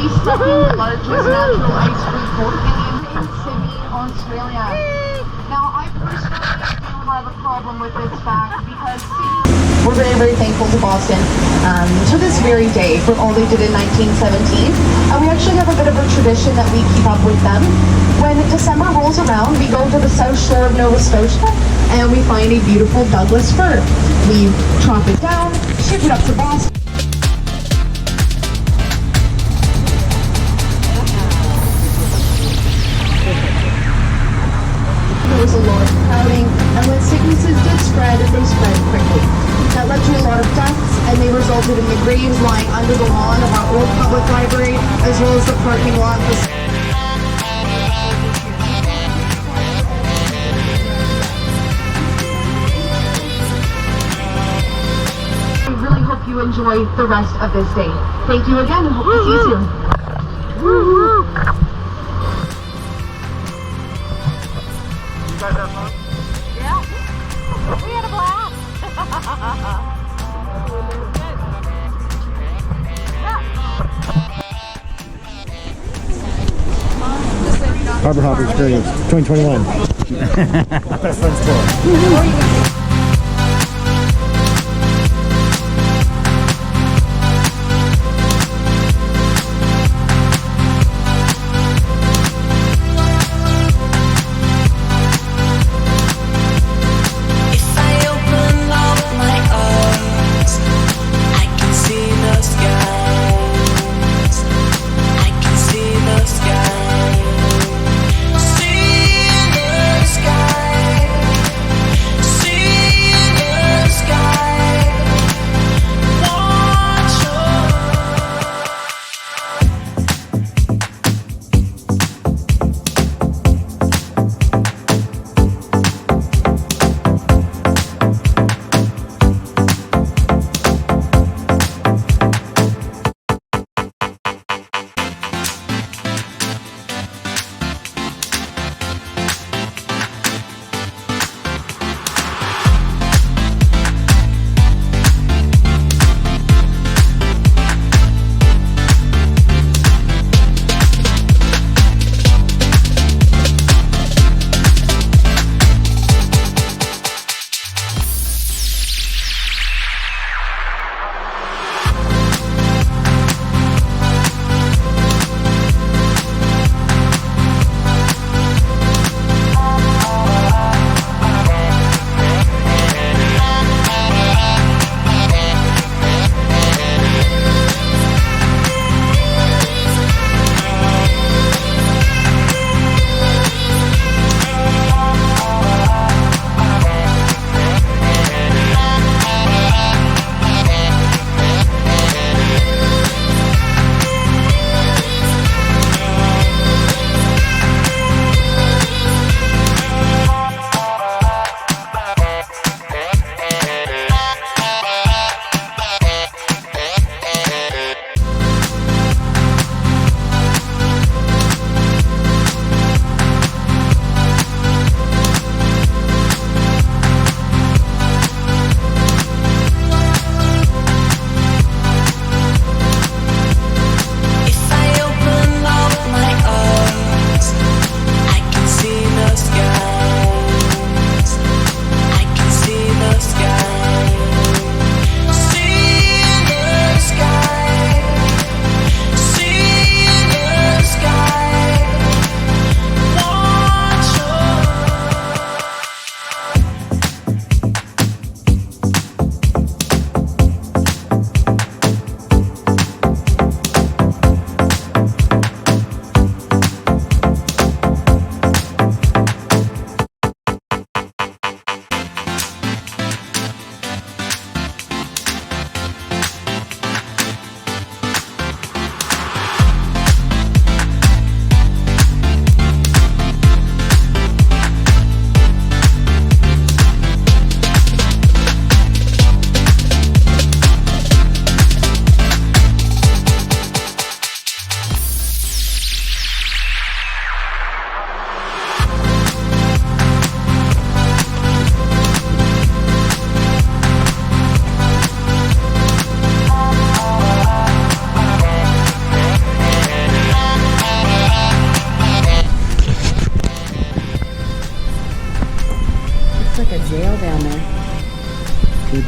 the second largest natural ice free game in Sydney, Australia. Now, I personally do have a problem with this fact because we're very, very thankful to Boston to this very day for all they did in 1917. We actually have a bit of a tradition that we keep up with them. When December rolls around, we go to the south shore of Nova Scotia and we find a beautiful Douglas fir. We chop it down, ship it up to Boston. There was a lot of crowding, and when sicknesses did spread, they spread quickly. That led to a lot of deaths, and they resulted in the graves lying under the lawn of our old public library, as well as the parking lot. I really hope you enjoy the rest of this day. Thank you again, and hope to see you soon. Woo-hoo. You guys have fun? Yeah. We had a blast. Harbour Hopper Experience 2021. Best friends tour. See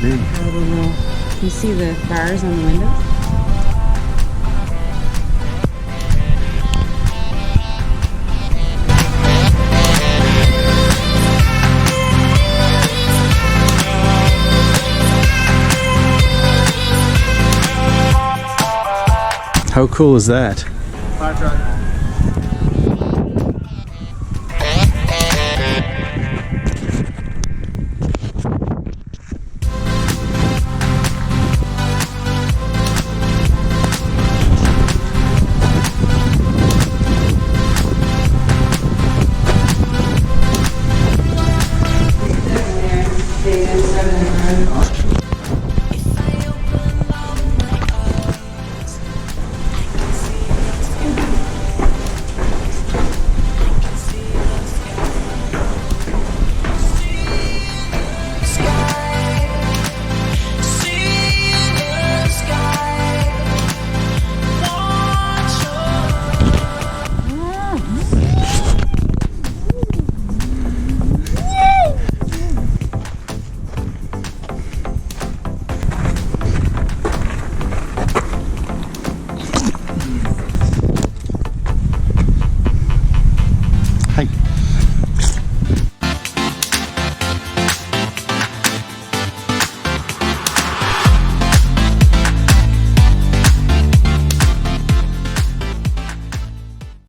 big. Can you see the bars on the windows? How cool is that? Fire truck.